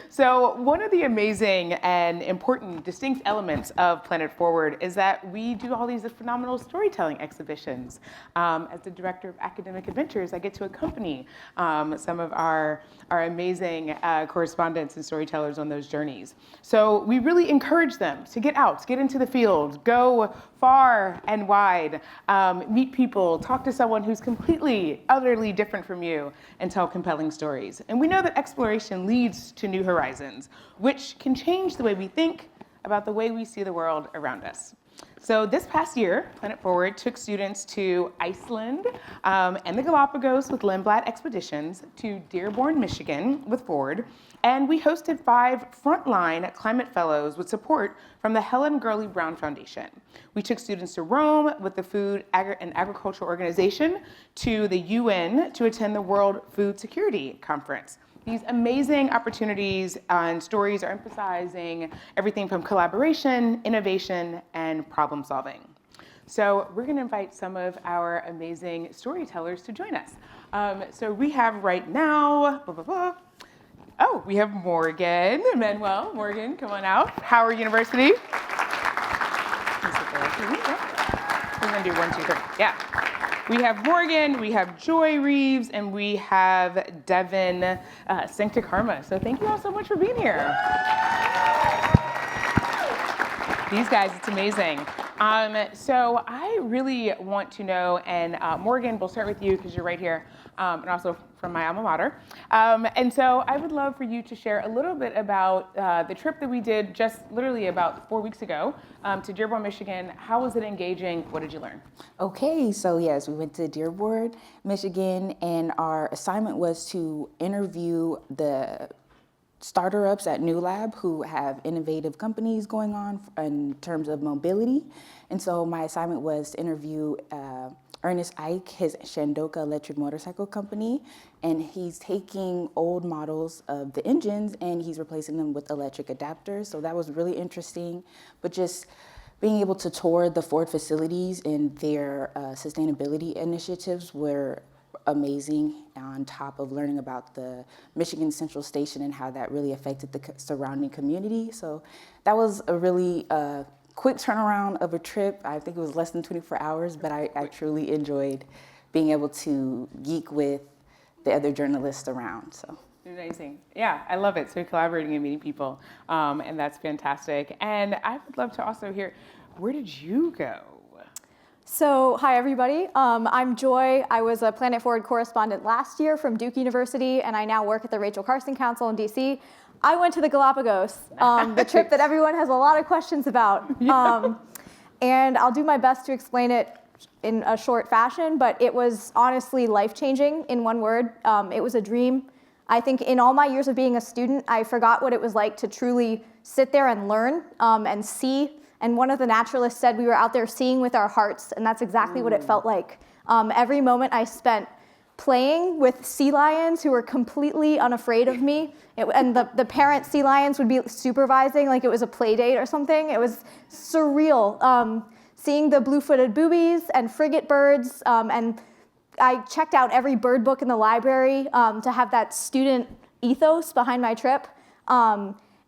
So one of the amazing and important distinct elements of Planet Forward is that we do all these phenomenal storytelling exhibitions. As the director of academic adventures, I get to accompany some of our amazing correspondents and storytellers on those journeys. So we really encourage them to get out, get into the field, go far and wide, meet people, talk to someone who's completely, utterly different from you, and tell compelling stories. And we know that exploration leads to new horizons, which can change the way we think about the way we see the world around us. So this past year, Planet Forward took students to Iceland and the Galapagos with Lindblad Expeditions, to Dearborn, Michigan with Ford, and we hosted 5 frontline climate fellows with support from the Helen Gurley Brown Foundation. We took students to Rome with the Food and Agriculture Organization, to the UN to attend the World Food Security Conference. These amazing opportunities and stories are emphasizing everything from collaboration, innovation, and problem solving. So we're going to invite some of our amazing storytellers to join us. So we have right now, oh, we have Morghan, Manuel. Morghan, come on out. Howard University. We're going to do 1, 2, 3. Yeah. We have Morghan, we have Joy Reeves, and we have Devin Santikarma. So thank you all so much for being here. These guys, it's amazing. So I really want to know, and Morghan, we'll start with you because you're right here, and also from my alma mater. And so I would love for you to share a little bit about the trip that we did just literally about 4 weeks ago to Dearborn, Michigan. How was it engaging? What did you learn? Okay, so yes, we went to Dearborn, Michigan, and our assignment was to interview the startups at New Lab who have innovative companies going on in terms of mobility. And so my assignment was to interview Ernest Ike, his Shandoka electric motorcycle company, and he's taking old models of the engines and he's replacing them with electric adapters. So that was really interesting, but just being able to tour the Ford facilities and their sustainability initiatives were amazing, on top of learning about the Michigan Central Station and how that really affected the surrounding community. So that was a really quick turnaround of a trip. I think it was less than 24 hours, but I truly enjoyed being able to geek with the other journalists around. So. Amazing. Yeah, I love it. So collaborating and meeting people, and that's fantastic. And I would love to also hear, where did you go? So, hi everybody. I'm Joy. I was a Planet Forward correspondent last year from Duke University, and I now work at the Rachel Carson Council in DC. I went to the Galapagos, the trip that everyone has a lot of questions about. And I'll do my best to explain it in a short fashion, but it was honestly life-changing in one word. It was a dream. I think in all my years of being a student, I forgot what it was like to truly sit there and learn and see. And one of the naturalists said we were out there seeing with our hearts, and that's exactly what it felt like. Every moment I spent playing with sea lions who were completely unafraid of me, and the parent sea lions would be supervising like it was a play date or something. It was surreal. Seeing the blue-footed boobies and frigate birds, and I checked out every bird book in the library to have that student ethos behind my trip.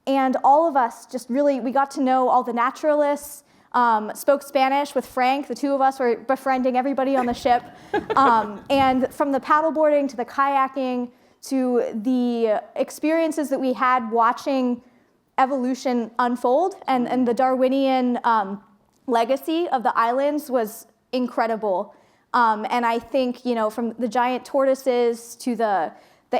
And all of us just really, we got to know all the naturalists, spoke Spanish with Frank. The two of us were befriending everybody on the ship. And from the paddleboarding to the kayaking to the experiences that we had watching evolution unfold and the Darwinian legacy of the islands was incredible. And I think, you know, from the giant tortoises to the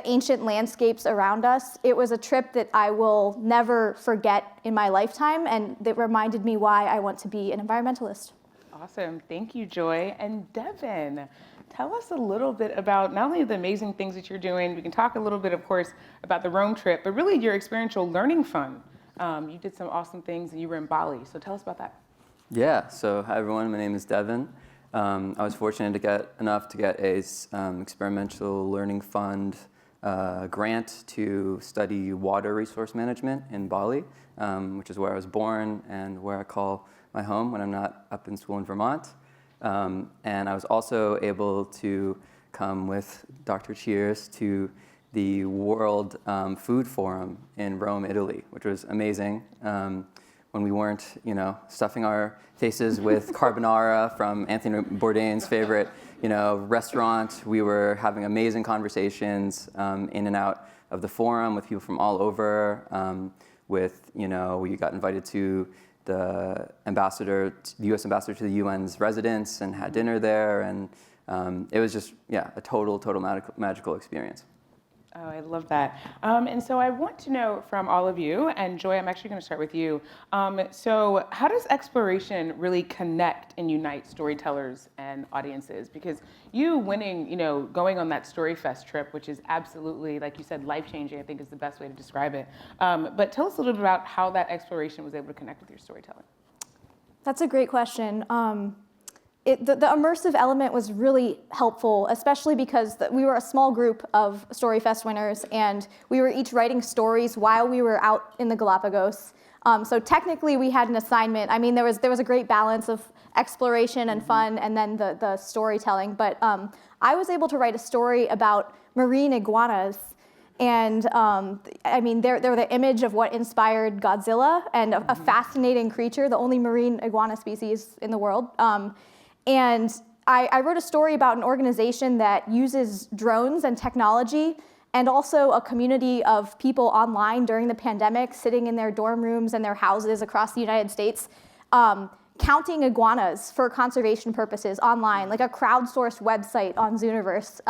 ancient landscapes around us, it was a trip that I will never forget in my lifetime, and that reminded me why I want to be an environmentalist. Awesome. Thank you, Joy. And Devin, tell us a little bit about not only the amazing things that you're doing, we can talk a little bit, of course, about the Rome trip, but really your experiential learning fund. You did some awesome things and you were in Bali, so tell us about that. Yeah, so hi everyone, my name is Devin. I was fortunate to get a experimental learning fund grant to study water resource management in Bali, which is where I was born and where I call my home when I'm not up in school in Vermont. And I was also able to come with Dr. Cheers to the World Food Forum in Rome, Italy, which was amazing. When we weren't, stuffing our faces with carbonara from Anthony Bourdain's favorite, restaurant. We were having amazing conversations in and out of the forum with people from all over. We got invited to the U.S. ambassador to the UN's residence and had dinner there, and it was just, a total magical experience. Oh, I love that. And so I want to know from all of you, and Joy, I'm actually going to start with you. So how does exploration really connect and unite storytellers and audiences? Because you winning, going on that Storyfest trip, which is absolutely, like you said, life-changing, I think is the best way to describe it. But tell us a little bit about how that exploration was able to connect with your storytelling. That's a great question. The immersive element was really helpful, especially because we were a small group of Storyfest winners, and we were each writing stories while we were out in the Galapagos. So technically, we had an assignment. I mean, there was a great balance of exploration and fun, and then the storytelling. But I was able to write a story about marine iguanas. And they're the image of what inspired Godzilla, and a fascinating creature, the only marine iguana species in the world. And I wrote a story about an organization that uses drones and technology, and also a community of people online during the pandemic, sitting in their dorm rooms and their houses across the United States, counting iguanas for conservation purposes online, like a crowdsourced website on Zooniverse.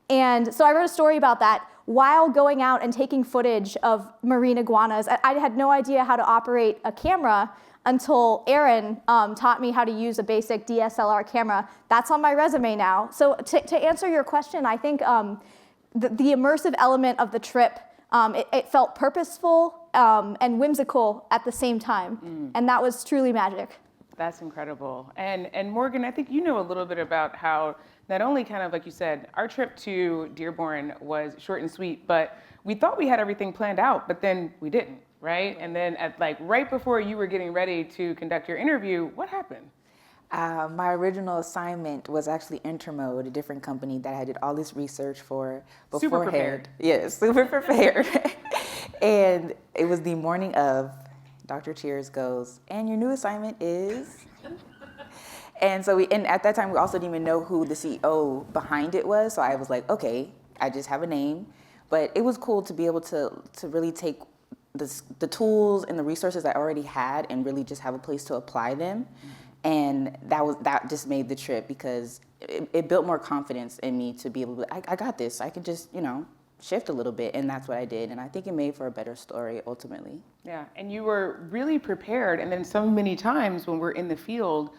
And so I wrote a story about that while going out and taking footage of marine iguanas. I had no idea how to operate a camera until Aaron taught me how to use a basic DSLR camera. That's on my resume now. So to answer your question, I think the immersive element of the trip, it felt purposeful and whimsical at the same time. And that was truly magic. That's incredible. And Morghan, I think you know a little bit about how not only kind of like you said, our trip to Dearborn was short and sweet, but we thought we had everything planned out, but then we didn't. Right? And then right before you were getting ready to conduct your interview, what happened? My original assignment was actually Intermode, a different company that I did all this research for beforehand. Super prepared. Yes, super prepared. And it was the morning of, Dr. Cheers goes, and your new assignment is? And so at that time, we also didn't even know who the CEO behind it was. So I was like, okay, I just have a name. But it was cool to be able to really take the tools and the resources I already had and really just have a place to apply them. And that just made the trip, because it built more confidence in me to be able to, I got this. I can just, shift a little bit. And that's what I did. And I think it made for a better story ultimately. Yeah, and you were really prepared. And then so many times when we're in the field,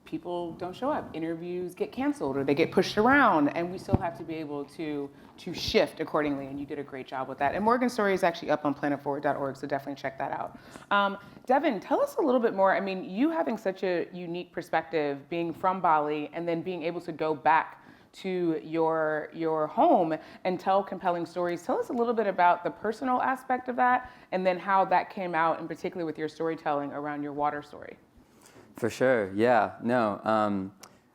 people don't show up. Interviews get canceled or they get pushed around, and we still have to be able to shift accordingly, and you did a great job with that. And Morghan's story is actually up on planetforward.org, so definitely check that out. Devin, tell us a little bit more. I mean, you having such a unique perspective, being from Bali, and then being able to go back to your home and tell compelling stories. Tell us a little bit about the personal aspect of that, and then how that came out, in particular with your storytelling around your water story. For sure, yeah. No,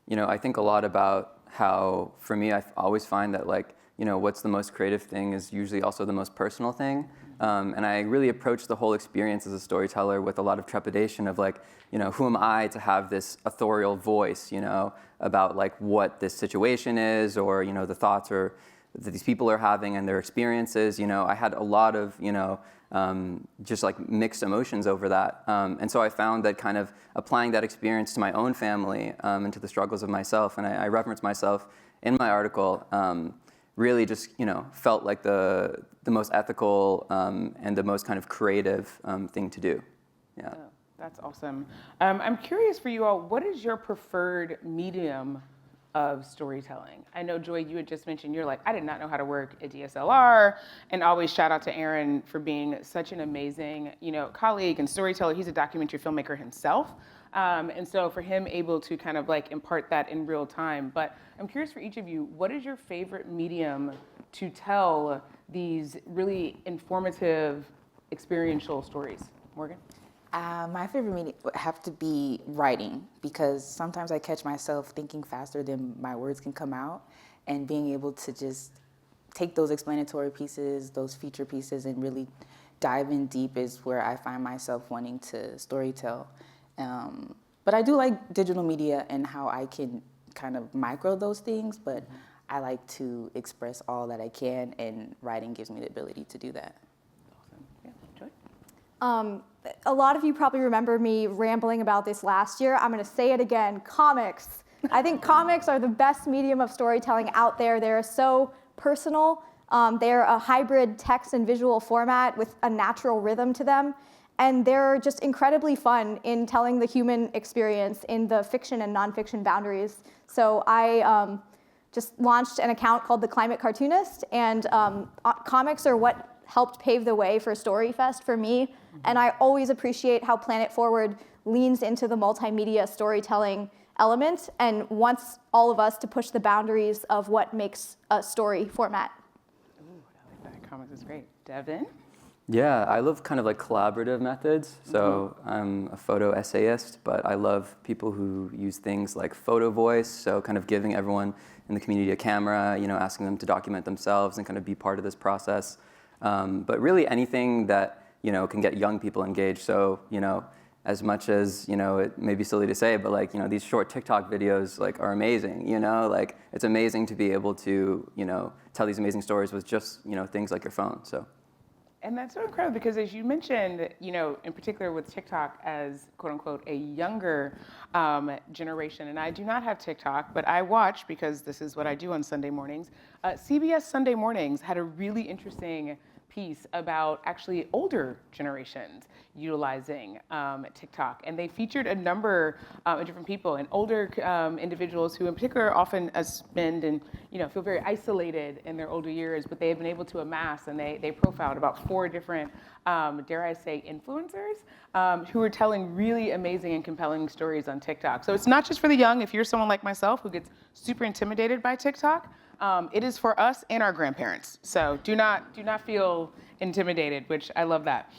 I think a lot about how, for me, I always find that what's the most creative thing is usually also the most personal thing. And I really approach the whole experience as a storyteller with a lot of trepidation of who am I to have this authorial voice, about what this situation is, or, the thoughts or that these people are having and their experiences. I had a lot of, just mixed emotions over that. And so I found that kind of applying that experience to my own family and to the struggles of myself, and I reference myself in my article, really just, felt like the most ethical and the most kind of creative thing to do. Yeah. Oh, that's awesome. I'm curious for you all, what is your preferred medium of storytelling? I know, Joy, you had just mentioned, you're like, I did not know how to work a DSLR, and always shout out to Aaron for being such an amazing, colleague and storyteller. He's a documentary filmmaker himself. And so for him able to kind of impart that in real time. But I'm curious for each of you, what is your favorite medium to tell these really informative, experiential stories? Morghan? My favorite medium would have to be writing, because sometimes I catch myself thinking faster than my words can come out, and being able to just take those explanatory pieces, those feature pieces, and really dive in deep is where I find myself wanting to storytell. But I do like digital media and how I can kind of micro those things, but I like to express all that I can, and writing gives me the ability to do that. Awesome. Yeah, Joy? A lot of you probably remember me rambling about this last year. I'm going to say it again, comics. I think comics are the best medium of storytelling out there. They're so personal. They're a hybrid text and visual format with a natural rhythm to them. And they're just incredibly fun in telling the human experience in the fiction and nonfiction boundaries. So I just launched an account called The Climate Cartoonist, and comics are what helped pave the way for Storyfest for me. And I always appreciate how Planet Forward leans into the multimedia storytelling element and wants all of us to push the boundaries of what makes a story format. Ooh, I like that. Comics is great. Devin? Yeah, I love kind of like collaborative methods. So I'm a photo essayist, but I love people who use things like photo voice. So kind of giving everyone in the community a camera, asking them to document themselves and kind of be part of this process. But really anything that, can get young people engaged. So, as much as, it may be silly to say, but like, these short TikTok videos like are amazing, like it's amazing to be able to, tell these amazing stories with just, things like your phone, so. And that's so incredible because, as you mentioned, in particular with TikTok as quote unquote a younger generation, and I do not have TikTok, but I watch because this is what I do on Sunday mornings. CBS Sunday Mornings had a really interesting piece about actually older generations utilizing TikTok. And they featured a number of different people and older individuals who in particular often spend and feel very isolated in their older years, but they have been able to amass, and they profiled about 4 different, dare I say, influencers who are telling really amazing and compelling stories on TikTok. So it's not just for the young. If you're someone like myself who gets super intimidated by TikTok, it is for us and our grandparents. So do not feel intimidated, which I love that.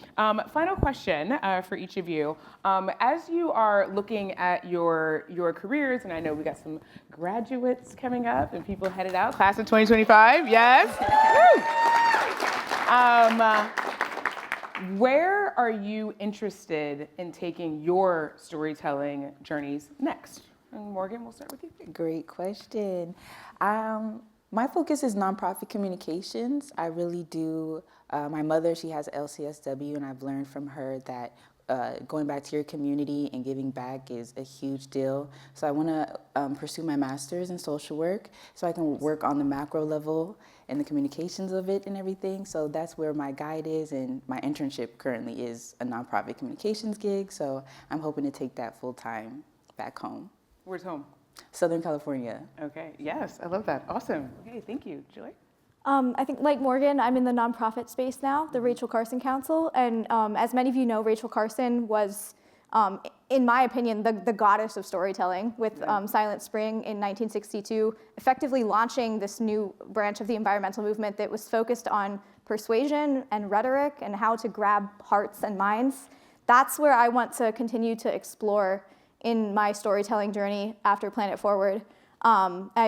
Final question for each of you. As you are looking at your careers, and I know we got some graduates coming up and people headed out, class of 2025, yes. Where are you interested in taking your storytelling journeys next? And Morghan, we'll start with you. Great question. My focus is nonprofit communications. I really do. My mother, she has LCSW, and I've learned from her that going back to your community and giving back is a huge deal. So I want to pursue my master's in social work so I can work on the macro level and the communications of it and everything. So that's where my guide is, and my internship currently is a nonprofit communications gig. So I'm hoping to take that full time back home. Where's home? Southern California. Okay, yes, I love that. Awesome. Okay, thank you. Joy? I think, like Morghan, I'm in the nonprofit space now, the Rachel Carson Council. And as many of you know, Rachel Carson was, in my opinion, the goddess of storytelling with Silent Spring in 1962, effectively launching this new branch of the environmental movement that was focused on persuasion and rhetoric and how to grab hearts and minds. That's where I want to continue to explore in my storytelling journey after Planet Forward.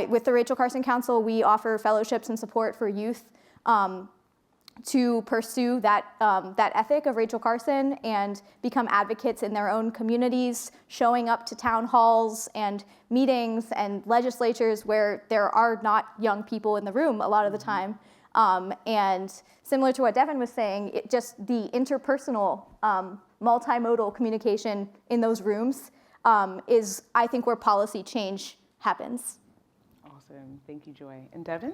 With the Rachel Carson Council, we offer fellowships and support for youth to pursue that ethic of Rachel Carson and become advocates in their own communities, showing up to town halls and meetings and legislatures where there are not young people in the room a lot of the time. And similar to what Devin was saying, just the interpersonal, multimodal communication in those rooms is, I think, where policy change happens. Awesome. Thank you, Joy. And Devin?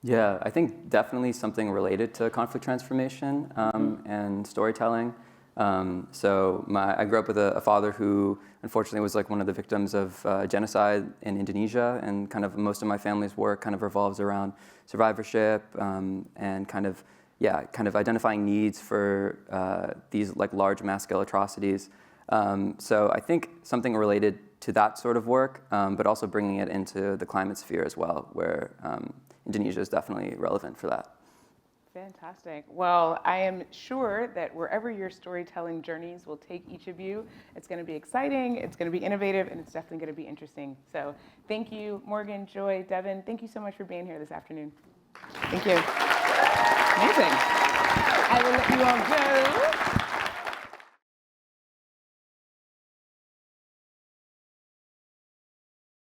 Yeah, I think definitely something related to conflict transformation and storytelling. I grew up with a father who unfortunately was like one of the victims of genocide in Indonesia, and kind of most of my family's work kind of revolves around survivorship and kind of identifying needs for these like large mass-scale atrocities. So I think something related to that sort of work, but also bringing it into the climate sphere as well, where Indonesia is definitely relevant for that. Fantastic. Well, I am sure that wherever your storytelling journeys will take each of you, it's going to be exciting, it's going to be innovative, and it's definitely going to be interesting. So thank you, Morghan, Joy, Devin. Thank you so much for being here this afternoon. Thank you. Amazing. I will let you all go.